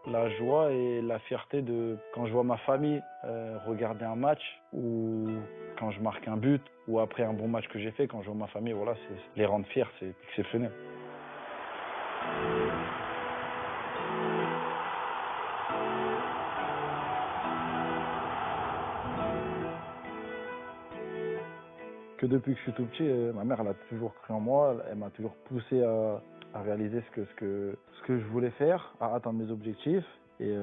La joie et la fierté de quand je vois ma famille regarder un match ou quand je marque un but ou après un bon match que j'ai fait, quand je vois ma famille, voilà, c'est les rendre fiers, c'est exceptionnel. Que depuis que je suis tout petit, ma mère elle a toujours cru en moi, elle m'a toujours poussé à réaliser ce que je voulais faire, à atteindre mes objectifs. Et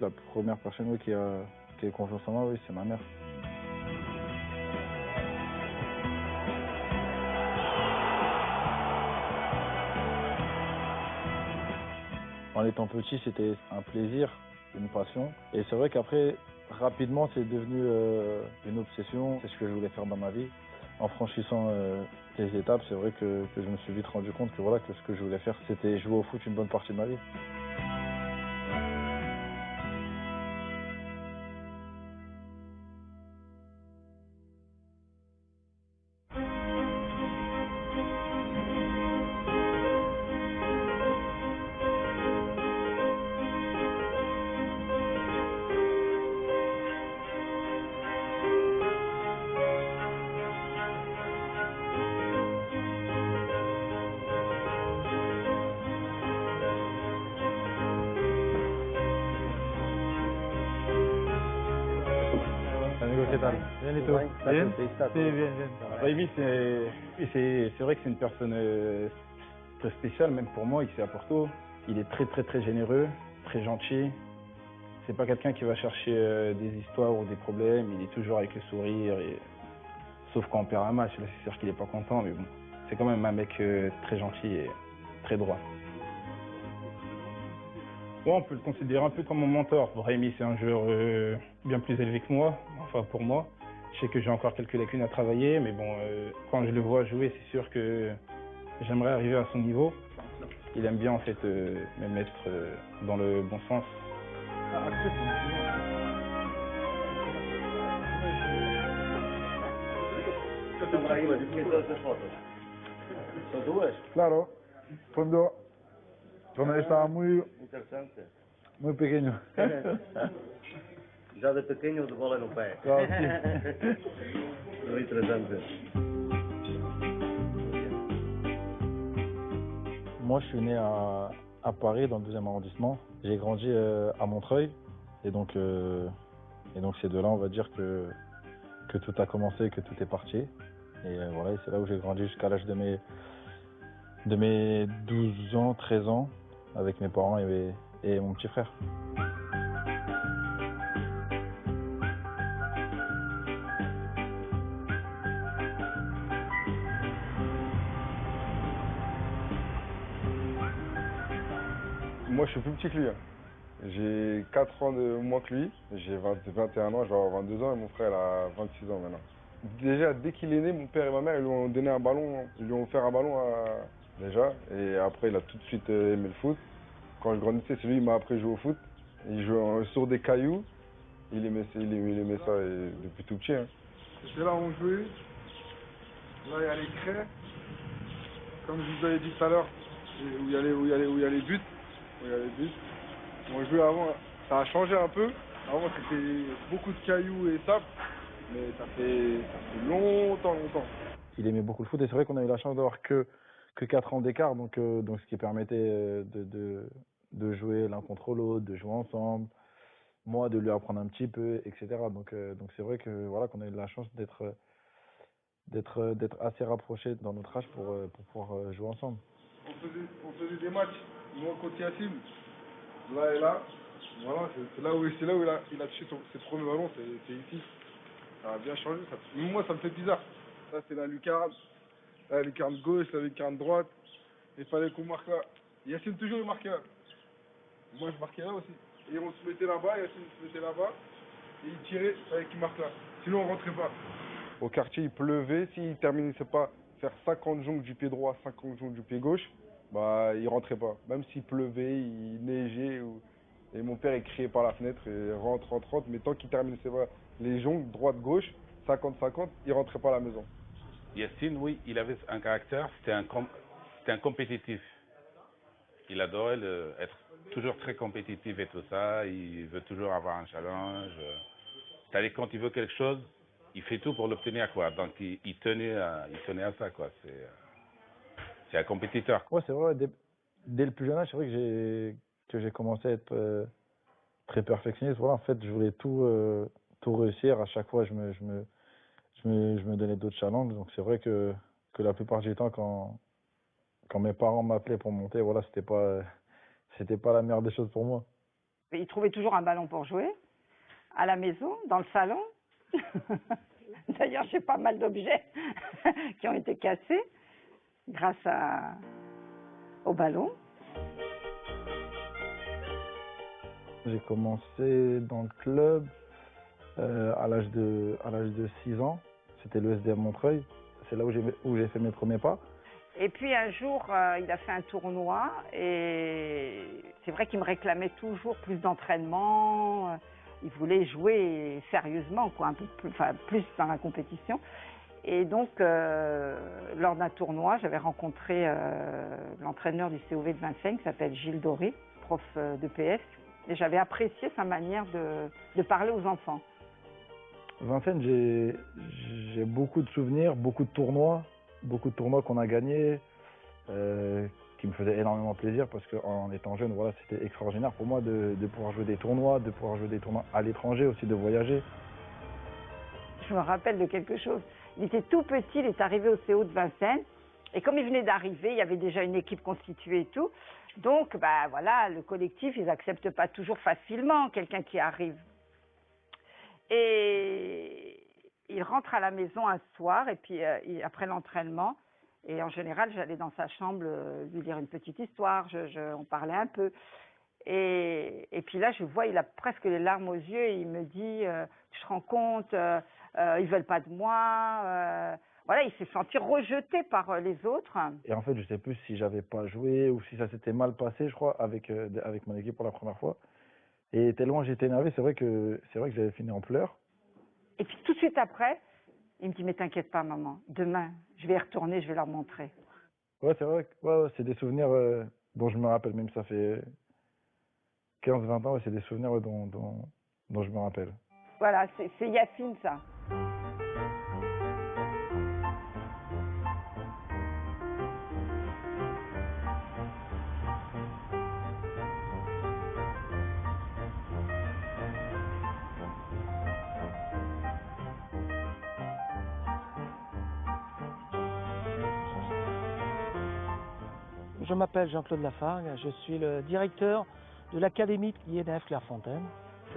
la première personne oui, qui a confiance en moi, oui, c'est ma mère. En étant petit, c'était un plaisir, une passion. Et c'est vrai qu'après, rapidement, c'est devenu une obsession. C'est ce que je voulais faire dans ma vie. En franchissant les étapes, c'est vrai que je me suis vite rendu compte que voilà que ce que je voulais faire, c'était jouer au foot une bonne partie de ma vie. Amigo, ¿qué tal? Bien, ¿y tú? Bien? Sí, bien, bien. Raimi, c'est vrai que c'est une personne très spéciale, même pour moi, ici à Porto. Il est très, très, très généreux, très gentil. C'est pas quelqu'un qui va chercher des histoires ou des problèmes. Il est toujours avec le sourire. Sauf quand on perd un match, là, c'est sûr qu'il est pas content, mais bon. C'est quand même un mec très gentil et très droit. Ouais, on peut le considérer un peu comme mon mentor. Raimi, c'est un joueur bien plus élevé que moi, enfin pour moi. Je sais que j'ai encore quelques lacunes à travailler, mais bon, quand je le vois jouer, c'est sûr que j'aimerais arriver à son niveau. Il aime bien en fait me mettre dans le bon sens. Claro, cuando él estaba Interessante. muy pequeño. Já de pequeno de bola no pé. Claro, sí. Muito interessante. Moi, je suis né à Paris, dans le 12e arrondissement. J'ai grandi à Montreuil. Et donc c'est de là, on va dire, que tout a commencé, que tout est parti. Et voilà, et c'est là où j'ai grandi jusqu'à l'âge de mes 12 ans, 13 ans, avec mes parents et mon petit frère. Moi, je suis plus petit que lui. J'ai 4 ans de moins que lui. J'ai 21 ans, je vais avoir 22 ans et mon frère il a 26 ans maintenant. Déjà, dès qu'il est né, mon père et ma mère ils lui ont donné un ballon. Ils lui ont offert un ballon déjà. Et après, il a tout de suite aimé le foot. Quand je grandissais, c'est lui qui m'a appris à jouer au foot. Il jouait sur des cailloux. Il aimait ça et depuis tout petit. Hein. C'est là où on jouait. Là, il y a les craies. Comme je vous avais dit tout à l'heure, où il y a les buts. Où il y a les buts. On jouait avant, ça a changé un peu. Avant, c'était beaucoup de cailloux et sable. Mais ça fait longtemps. Il aimait beaucoup le foot et c'est vrai qu'on a eu la chance d'avoir que 4 ans d'écart, donc ce qui permettait de jouer l'un contre l'autre, de jouer ensemble, moi de lui apprendre un petit peu, etc. Donc c'est vrai que voilà qu'on a eu la chance d'être assez rapprochés dans notre âge pour pouvoir jouer ensemble. On faisait des matchs, moi contre Yacine, là et là. Voilà, c'est là où il a touché ses premiers ballons, c'est ici. Ça a bien changé. Moi, ça me fait bizarre. Ça, c'est la lucarne. La lucarne gauche, la lucarne droite. Il fallait qu'on marque là. Yacine, toujours, il marquait là. Moi, je marquais là aussi. Et on se mettait là-bas, Yacine se mettait là-bas. Et il tirait, il fallait qu'il marque là. Sinon, on rentrait pas. Au quartier, il pleuvait. S'il terminait pas faire 50 jongles du pied droit, 50 jongles du pied gauche, bah, il rentrait pas. Même s'il pleuvait, il neigeait. Et mon père, il criait par la fenêtre, et rentre. Mais tant qu'il terminait pas les jongles, droite-gauche, 50-50, il rentrait pas à la maison. Yacine, oui, il avait un caractère, c'était un compétitif. Il adorait être toujours très compétitif et tout ça. Il veut toujours avoir un challenge. C'est-à-dire quand il veut quelque chose, il fait tout pour l'obtenir, quoi. Donc il tenait à ça, quoi. C'est un compétiteur. Ouais, c'est vrai, dès le plus jeune âge, c'est vrai que j'ai commencé à être très perfectionniste. Voilà, en fait, je voulais tout réussir. À chaque fois, je me donnais d'autres challenges. Donc, c'est vrai que la plupart du temps, quand mes parents m'appelaient pour monter, voilà, c'était pas la meilleure des choses pour moi. Il trouvait toujours un ballon pour jouer, à la maison, dans le salon. D'ailleurs, j'ai pas mal d'objets qui ont été cassés grâce au ballon. J'ai commencé dans le club à l'âge de 6 ans. C'était le SDM Montreuil. C'est là où j'ai fait mes premiers pas. Et puis un jour, il a fait un tournoi et c'est vrai qu'il me réclamait toujours plus d'entraînement. Il voulait jouer sérieusement, quoi, un peu plus dans la compétition. Et donc, lors d'un tournoi, j'avais rencontré l'entraîneur du COV de Vincennes, qui s'appelle Gilles Doré, prof de PS. Et j'avais apprécié sa manière de parler aux enfants. Vincennes, j'ai beaucoup de souvenirs, beaucoup de tournois qu'on a gagnés, qui me faisaient énormément plaisir parce qu'en étant jeune, voilà, c'était extraordinaire pour moi de pouvoir jouer des tournois, à l'étranger aussi, de voyager. Je me rappelle de quelque chose. Il était tout petit, il est arrivé au CO de Vincennes. Et comme il venait d'arriver, il y avait déjà une équipe constituée et tout. Donc, bah, voilà, le collectif, ils n'acceptent pas toujours facilement quelqu'un qui arrive. Et il rentre à la maison un soir, et puis après l'entraînement, et en général, j'allais dans sa chambre lui lire une petite histoire, on parlait un peu. Et puis là, je vois, il a presque les larmes aux yeux, et il me dit, tu te rends compte, ils veulent pas de moi. Voilà, il s'est senti rejeté par les autres. Et en fait, je sais plus si j'avais pas joué ou si ça s'était mal passé, je crois, avec mon équipe pour la première fois. Et tellement j'étais énervé, c'est vrai que j'avais fini en pleurs. Et puis tout de suite après, il me dit, mais t'inquiète pas, maman, demain, je vais y retourner, je vais leur montrer. Ouais, c'est vrai, ouais, c'est des souvenirs dont je me rappelle, même ça fait 15-20 ans, ouais, c'est des souvenirs dont je me rappelle. Voilà, c'est Yacine, ça. Je m'appelle Jean-Claude Lafargue, je suis le directeur de l'académie de INF Clairefontaine.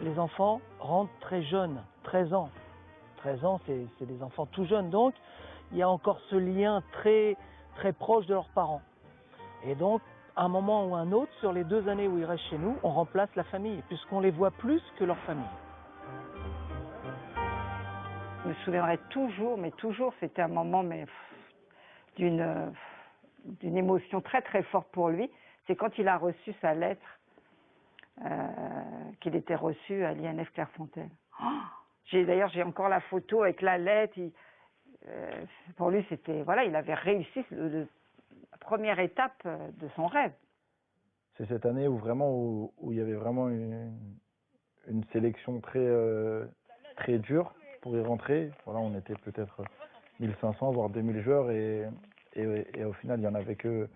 Les enfants rentrent très jeunes, 13 ans. 13 ans, c'est des enfants tout jeunes, donc il y a encore ce lien très, très proche de leurs parents. Et donc, à un moment ou un autre, sur les 2 années où ils restent chez nous, on remplace la famille, puisqu'on les voit plus que leur famille. Je me souviendrai toujours, mais toujours, c'était un moment d'une émotion très très forte pour lui. C'est quand il a reçu sa lettre, qu'il était reçu à l'INF Clairefontaine. D'ailleurs, j'ai encore la photo avec la lettre. Pour lui, c'était, voilà, il avait réussi la première étape de son rêve. C'est cette année où il y avait vraiment une sélection très dure pour y rentrer. Voilà, on était peut-être 1500 voire 2000 joueurs et au final il n'y en avait que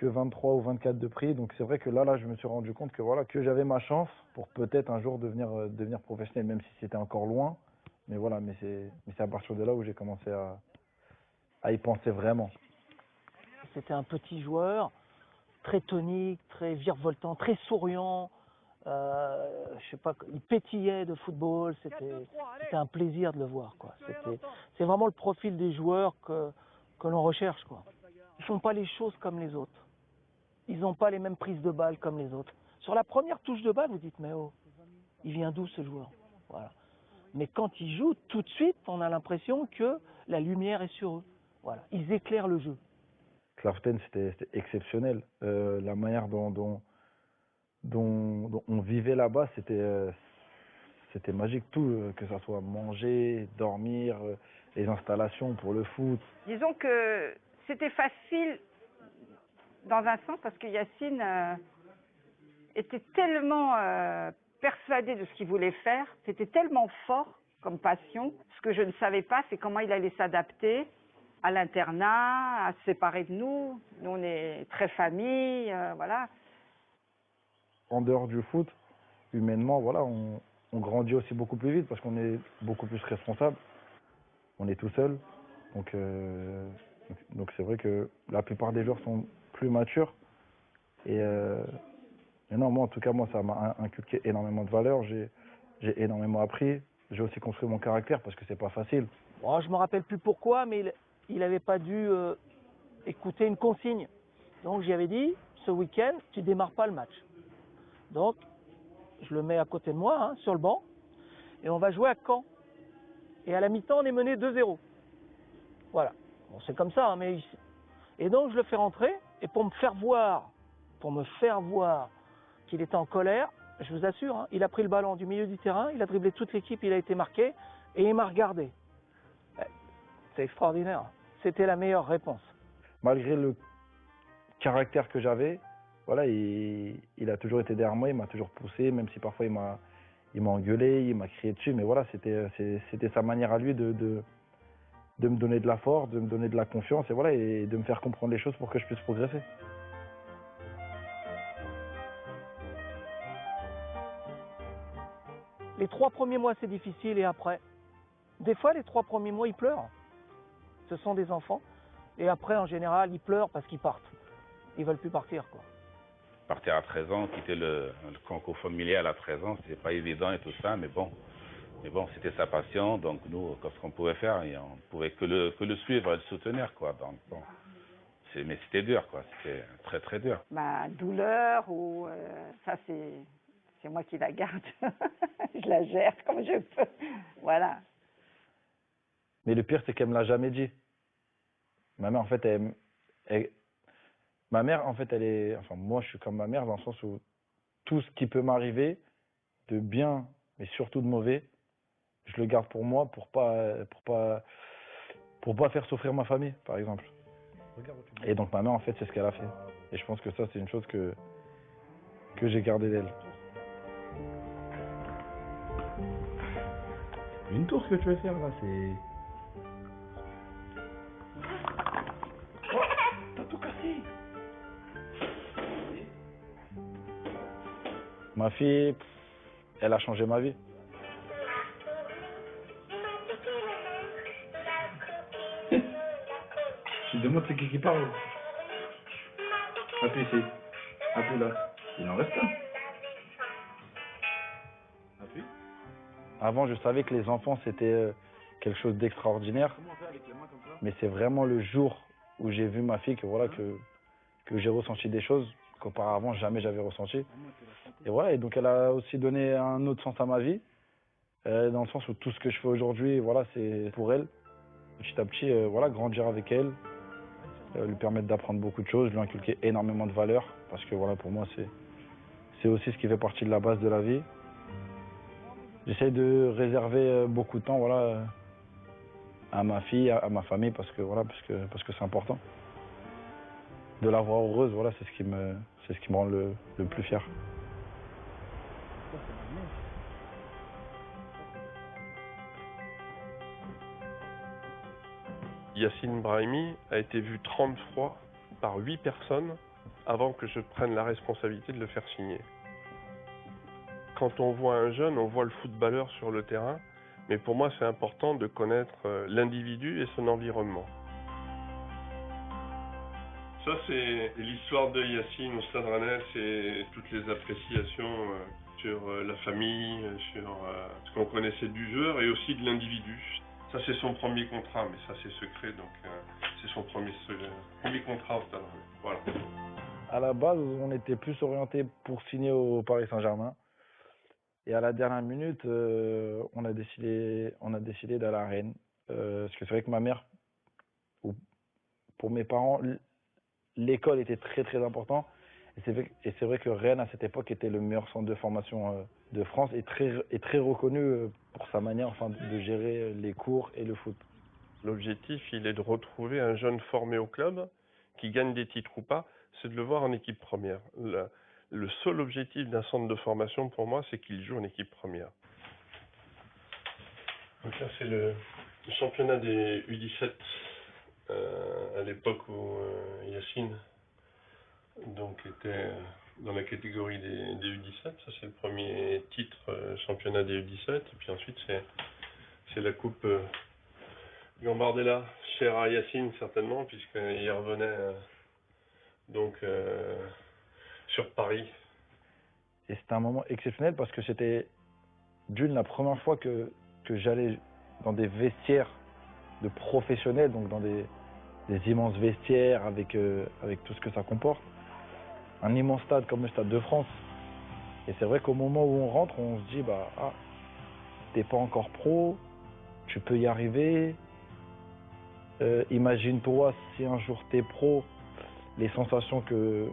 23 ou 24 de prix. Donc c'est vrai que là je me suis rendu compte que voilà, que j'avais ma chance pour peut-être un jour devenir professionnel, même si c'était encore loin. Mais voilà, mais c'est à partir de là où j'ai commencé à y penser vraiment. C'était un petit joueur, très tonique, très virevoltant, très souriant. Je sais pas, il pétillait de football, c'était un plaisir de le voir, quoi. C'est vraiment le profil des joueurs que l'on recherche, quoi. Ils font pas les choses comme les autres. Ils n'ont pas les mêmes prises de balles comme les autres. Sur la première touche de balle, vous dites, mais oh, il vient d'où ce joueur? Voilà. Mais quand ils jouent, tout de suite, on a l'impression que la lumière est sur eux. Voilà. Ils éclairent le jeu. Clairefontaine, c'était exceptionnel. La manière dont on vivait là-bas, c'était magique. Tout, que ça soit manger, dormir, les installations pour le foot. Disons que c'était facile dans un sens, parce que Yacine était tellement persuadé de ce qu'il voulait faire, c'était tellement fort comme passion. Ce que je ne savais pas, c'est comment il allait s'adapter à l'internat, à se séparer de nous. Nous, on est très famille, voilà. En dehors du foot, humainement, voilà, on grandit aussi beaucoup plus vite parce qu'on est beaucoup plus responsable. On est tout seul. Donc c'est vrai que la plupart des joueurs sont plus matures. Et non, moi en tout cas, moi ça m'a inculqué énormément de valeurs. J'ai énormément appris. J'ai aussi construit mon caractère parce que c'est pas facile. Bon, je me rappelle plus pourquoi, mais il n'avait pas dû écouter une consigne. Donc j'y avais dit, ce week-end, tu démarres pas le match. Donc, je le mets à côté de moi, hein, sur le banc, et on va jouer à Caen. Et à la mi-temps, on est mené 2-0. Voilà. Bon, c'est comme ça, hein, mais... Et donc, je le fais rentrer, et pour me faire voir qu'il était en colère, je vous assure, hein, il a pris le ballon du milieu du terrain, il a dribblé toute l'équipe, il a été marqué, et il m'a regardé. C'est extraordinaire. C'était la meilleure réponse. Malgré le caractère que j'avais, voilà, il a toujours été derrière moi, il m'a toujours poussé, même si parfois il m'a engueulé, il m'a crié dessus, mais voilà, c'était sa manière à lui de me donner de la force, de me donner de la confiance, et voilà, et de me faire comprendre les choses pour que je puisse progresser. Les 3 premiers mois, c'est difficile, et après, des fois, les 3 premiers mois, ils pleurent. Ce sont des enfants, et après, en général, ils pleurent parce qu'ils partent. Ils veulent plus partir, quoi. Partir à 13 ans, quitter le concours familial à 13 ans, c'est pas évident et tout ça, mais bon, c'était sa passion, donc nous, ce qu'on pouvait faire, et on pouvait que le suivre et le soutenir, quoi. Donc bon, mais c'était dur, quoi. C'était très très dur. Ma douleur, ou ça c'est moi qui la garde. Je la gère comme je peux. Voilà. Mais le pire, c'est qu'elle me l'a jamais dit. Ma mère, en fait, ma mère, en fait, enfin, moi, je suis comme ma mère dans le sens où tout ce qui peut m'arriver, de bien, mais surtout de mauvais, je le garde pour moi, pour pas faire souffrir ma famille, par exemple. Et donc, ma mère, en fait, c'est ce qu'elle a fait. Et je pense que ça, c'est une chose que j'ai gardée d'elle. Une tour, ce que tu veux faire, là, c'est... T'as tout cassé. Ma fille, elle a changé ma vie. Tu te demandes c'est qui parle. Appuie ici. Appuie là. Il en reste un. Appuie. Avant, je savais que les enfants, c'était quelque chose d'extraordinaire. Mais c'est vraiment le jour où j'ai vu ma fille que voilà que j'ai ressenti des choses qu'auparavant jamais j'avais ressenti. Et voilà, et donc elle a aussi donné un autre sens à ma vie, dans le sens où tout ce que je fais aujourd'hui, voilà, c'est pour elle. Petit à petit, voilà, grandir avec elle, lui permettre d'apprendre beaucoup de choses, lui inculquer énormément de valeurs, parce que voilà, pour moi, c'est aussi ce qui fait partie de la base de la vie. J'essaie de réserver beaucoup de temps, voilà, à ma fille, à ma famille, parce que voilà, parce que c'est important. De la voir heureuse, voilà, c'est ce qui me rend le plus fier. Yacine Brahimi a été vu 30 fois par 8 personnes avant que je prenne la responsabilité de le faire signer. Quand on voit un jeune, on voit le footballeur sur le terrain, mais pour moi c'est important de connaître l'individu et son environnement. Ça c'est l'histoire de Yacine au Stade Rennais, c'est toutes les appréciations sur la famille, sur ce qu'on connaissait du joueur et aussi de l'individu. Ça c'est son premier contrat, mais ça c'est secret, donc c'est son premier contrat au Stade Rennais. Voilà. À la base, on était plus orienté pour signer au Paris Saint-Germain. Et à la dernière minute, on a décidé d'aller à Rennes. Parce que c'est vrai que ma mère, pour mes parents, l'école était très très important. Et c'est vrai que Rennes, à cette époque, était le meilleur centre de formation de France et très reconnu pour sa manière enfin, de gérer les cours et le foot. L'objectif, il est de retrouver un jeune formé au club qu'il gagne des titres ou pas, c'est de le voir en équipe première. Le seul objectif d'un centre de formation pour moi, c'est qu'il joue en équipe première. Donc là, c'est le championnat des U17 à l'époque où Yacine donc, était dans la catégorie des U17. Ça, c'est le premier titre championnat des U17. Et puis ensuite, c'est la coupe Gambardella, chère à Yacine certainement, puisqu'il revenait donc sur Paris. Et c'était un moment exceptionnel parce que c'était d'une la première fois que j'allais dans des vestiaires de professionnels, donc dans des immenses vestiaires avec tout ce que ça comporte. Un immense stade comme le Stade de France. Et c'est vrai qu'au moment où on rentre, on se dit, t'es pas encore pro, tu peux y arriver. Imagine-toi si un jour t'es pro, les sensations que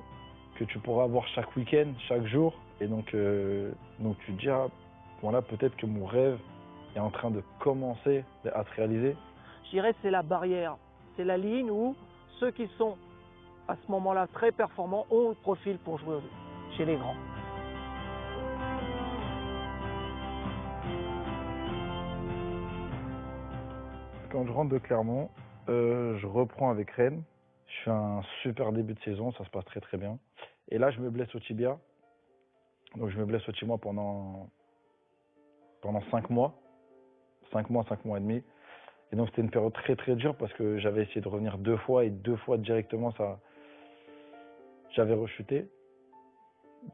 tu pourras avoir chaque week-end, chaque jour. Et donc tu te dis, voilà, peut-être que mon rêve est en train de commencer à se réaliser. Je dirais que c'est la barrière, c'est la ligne où ceux qui sont à ce moment-là très performants ont le profil pour jouer chez les grands. Quand je rentre de Clermont, je reprends avec Rennes. Je fais un super début de saison, ça se passe très très bien. Et là, je me blesse au tibia. Donc je me blesse au tibia pendant 5 mois. 5 mois et demi. Et donc c'était une période très très dure parce que j'avais essayé de revenir 2 fois et 2 fois directement, j'avais rechuté.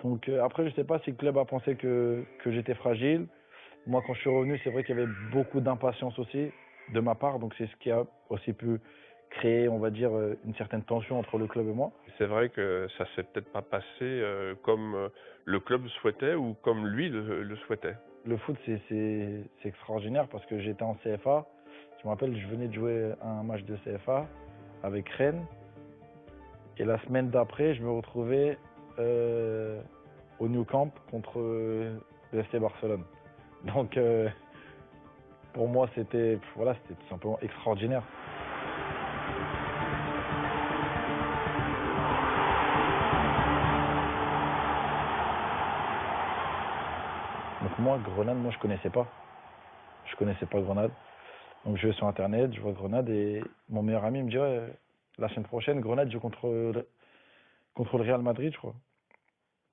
Donc après, je sais pas si le club a pensé que j'étais fragile. Moi, quand je suis revenu, c'est vrai qu'il y avait beaucoup d'impatience aussi de ma part. Donc c'est ce qui a aussi pu créer, on va dire, une certaine tension entre le club et moi. C'est vrai que ça s'est peut-être pas passé comme le club le souhaitait ou comme lui le souhaitait. Le foot, c'est extraordinaire parce que j'étais en CFA. Je me rappelle, je venais de jouer un match de CFA avec Rennes. Et la semaine d'après, je me retrouvais au Nou Camp contre le FC Barcelone. Donc, pour moi, c'était tout simplement extraordinaire. Donc moi, Grenade, je connaissais pas. Je connaissais pas Grenade. Donc je vais sur internet, je vois Grenade et mon meilleur ami me dit la semaine prochaine, Grenade joue contre le Real Madrid, je crois.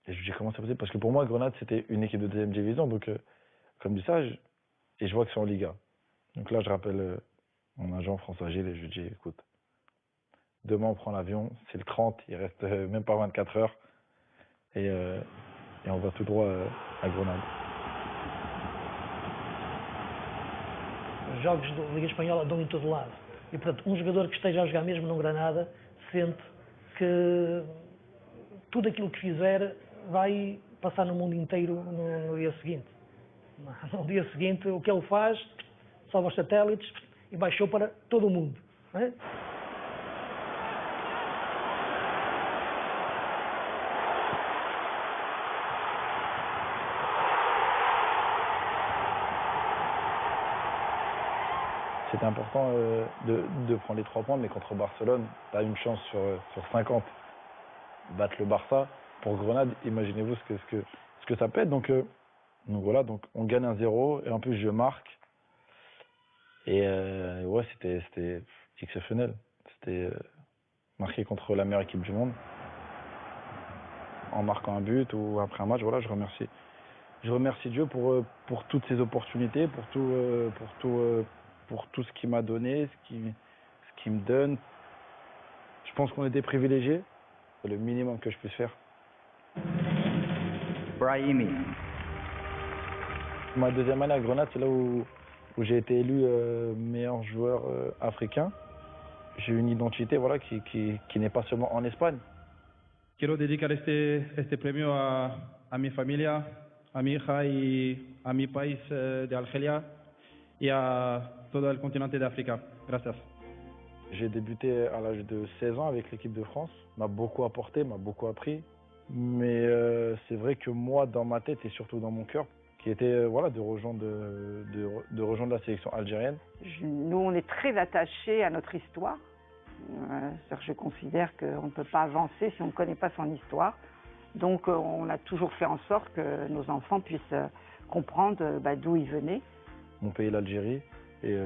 Et je lui dis comment c'est possible parce que pour moi, Grenade c'était une équipe de deuxième division. Donc comme dit ça, et je vois que c'est en Liga. Donc là, je rappelle mon agent François Gilles et je lui dis écoute, demain on prend l'avion, c'est le 30, il reste même pas 24 heures et on va tout droit à Grenade. Os jogos da Liga Espanhola dão em todo lado. E, portanto, um jogador que esteja a jogar mesmo no Granada sente que tudo aquilo que fizer vai passar no mundo inteiro no dia seguinte. No dia seguinte, o que ele faz, sobe aos satélites e baixou para todo o mundo. Não é? C'était important de prendre les 3 points, mais contre Barcelone, tu as une chance sur 50 battre le Barça. Pour Grenade, imaginez-vous ce que ça peut être. Donc voilà, donc on gagne 1-0 et en plus je marque. Et ouais, c'était exceptionnel. C'était marqué contre la meilleure équipe du monde. En marquant un but ou après un match, voilà, je remercie Dieu pour toutes ces opportunités, pour tout ce qu'il m'a donné, ce qu'il me donne. Je pense qu'on était privilégiés. C'est le minimum que je puisse faire. Brahimi. Ma deuxième année à Grenade, c'est là où j'ai été élu meilleur joueur africain. J'ai une identité voilà, qui n'est pas seulement en Espagne. Quiero dedicar este premio a mi familia, a mi hija y a mi país de Argelia y a todo el continente de África. Gracias. J'ai débuté à l'âge de 16 ans avec l'équipe de France. M'a beaucoup apporté, m'a beaucoup appris. Mais c'est vrai que moi, dans ma tête et surtout dans mon cœur, qui était voilà, de rejoindre la sélection algérienne. Nous, on est très attachés à notre histoire. Je considère qu'on ne peut pas avancer si on ne connaît pas son histoire. Donc on a toujours fait en sorte que nos enfants puissent comprendre d'où ils venaient. Mon pays, l'Algérie. Et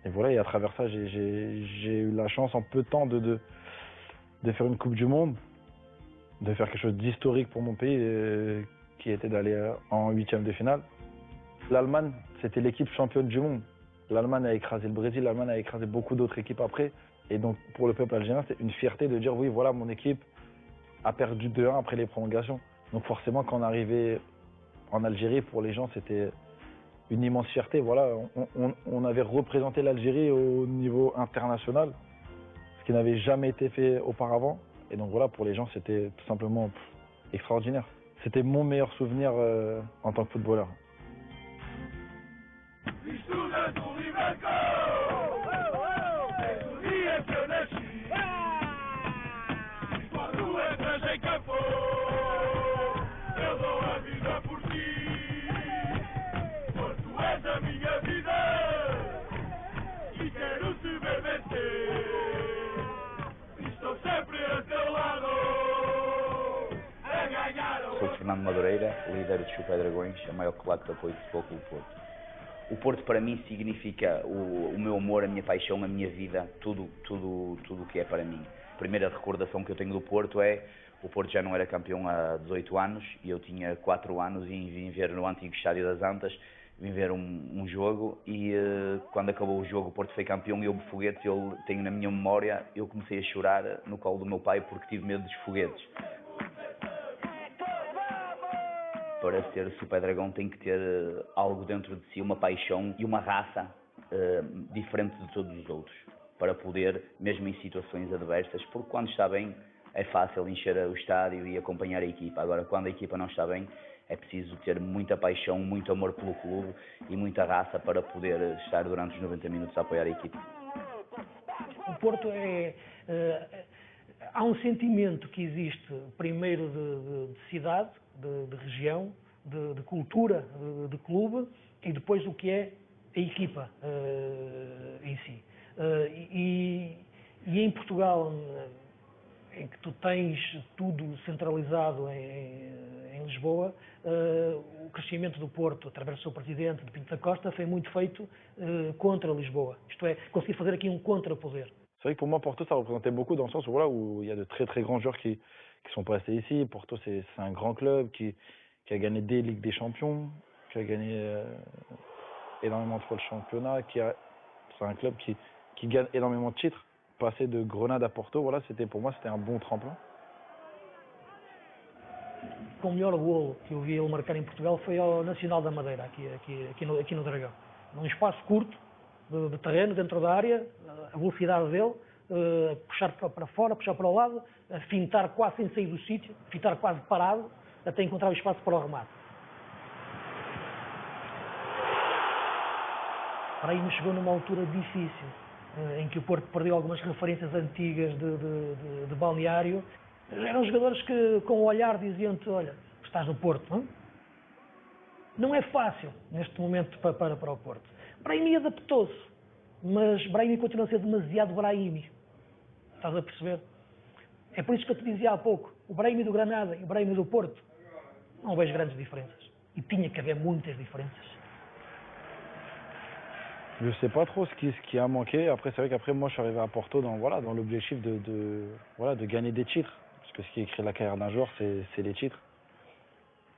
voilà, et à travers ça, j'ai eu la chance en peu de temps de faire une Coupe du Monde, de faire quelque chose d'historique pour mon pays, qui était d'aller en 8e de finale. L'Allemagne, c'était l'équipe championne du monde. L'Allemagne a écrasé le Brésil, l'Allemagne a écrasé beaucoup d'autres équipes après. Et donc pour le peuple algérien, c'est une fierté de dire oui, voilà, mon équipe a perdu 2-1 après les prolongations. Donc forcément, quand on arrivait en Algérie, pour les gens, c'était une immense fierté. Voilà, on avait représenté l'Algérie au niveau international, ce qui n'avait jamais été fait auparavant. Et donc voilà, pour les gens, c'était tout simplement extraordinaire. C'était mon meilleur souvenir en tant que footballeur. Sou Fernando Madureira, líder dos Super Dragões, a maior claque de apoio de futebol Clube Porto. O Porto para mim significa o meu amor, a minha paixão, a minha vida, tudo o que é para mim. A primeira recordação que eu tenho do Porto é o Porto já não era campeão há 18 anos e eu tinha 4 anos e vim ver no antigo Estádio das Antas, vim ver um jogo e quando acabou o jogo o Porto foi campeão e houve foguetes. Eu tenho na minha memória, eu comecei a chorar no colo do meu pai porque tive medo dos foguetes. Para ser Super Dragão tem que ter algo dentro de si, uma paixão e uma raça diferente de todos os outros, para poder, mesmo em situações adversas, porque quando está bem é fácil encher o estádio e acompanhar a equipa. Agora, quando a equipa não está bem, é preciso ter muita paixão, muito amor pelo clube e muita raça para poder estar durante os 90 minutos a apoiar a equipa. O Porto há um sentimento que existe, primeiro de cidade, de região, de cultura, de clube, e depois o que é a equipa em si. E em Portugal, em que tu tens tudo centralizado em Lisboa, o crescimento do Porto, através do seu presidente, de Pinto da Costa, foi muito feito contra Lisboa. Isto é, conseguir fazer aqui um contrapoder. C'est vrai que pour moi, Porto, ça représentait beaucoup dans le sens où, voilà, où il y a de très très grands joueurs qui sont passés ici. Porto, c'est un grand club qui a gagné des Ligues des Champions, qui a gagné énormément de fois le championnat, c'est un club qui gagne énormément de titres. Passer de Grenade à Porto, voilà, pour moi, c'était un bon tremplin. O melhor golo que eu vi ele marcar em Portugal foi ao Nacional da Madeira, aqui no Dragão. Num espaço curto de terreno, dentro da área, a velocidade dele, puxar para fora, puxar para o lado, fintar quase sem sair do sítio, fintar quase parado, até encontrar o espaço para o remate. Para aí me chegou numa altura difícil, em que o Porto perdeu algumas referências antigas de balneário. Eram jogadores que, com o olhar, diziam-te: olha, estás no Porto, não? Não é fácil, neste momento, para o Porto. Brahimi adaptou-se, mas Brahimi continua a ser demasiado Brahimi. Estás a perceber? É por isso que eu te dizia há pouco, o Brahimi do Granada e o Brahimi do Porto, não vejo grandes diferenças. E tinha que haver muitas diferenças. Je sais pas trop ce qui a manqué. Après, c'est vrai qu'après, moi, je suis arrivé à Porto dans l'objectif de gagner des titres. Parce que ce qui écrit la carrière d'un joueur, c'est les titres.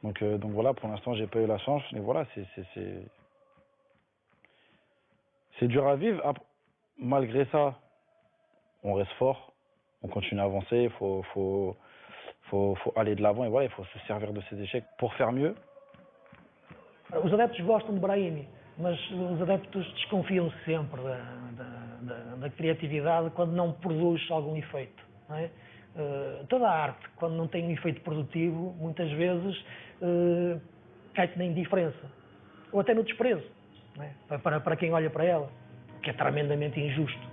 Donc voilà, pour l'instant, j'ai pas eu la chance. Mais voilà, c'est dur à vivre. Malgré ça, on reste fort. On continue à avancer. Il faut aller de l'avant. Et voilà, il faut se servir de ces échecs pour faire mieux. Os adeptos gostam de Brahimi, mas os adeptos desconfiam sempre da criatividade quando não produz algum efeito. Não é? Toda a arte, quando não tem um efeito produtivo, muitas vezes cai-te na indiferença, ou até no desprezo, não é? para quem olha para ela, que é tremendamente injusto.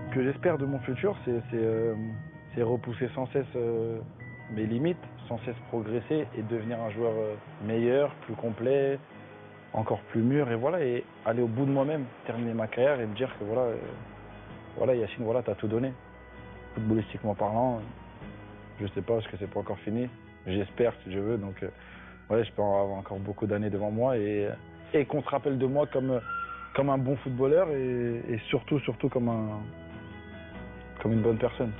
Ce que j'espère de mon futur, c'est repousser sans cesse mes limites, sans cesse progresser et devenir un joueur meilleur, plus complet, encore plus mûr, et voilà, et aller au bout de moi-même, terminer ma carrière et me dire que voilà Yacine, voilà, t'as tout donné. Footballistiquement parlant, je sais pas parce que c'est pas encore fini, j'espère si je veux, donc ouais, je peux avoir encore beaucoup d'années devant moi et qu'on se rappelle de moi comme un bon footballeur et surtout comme une bonne personne.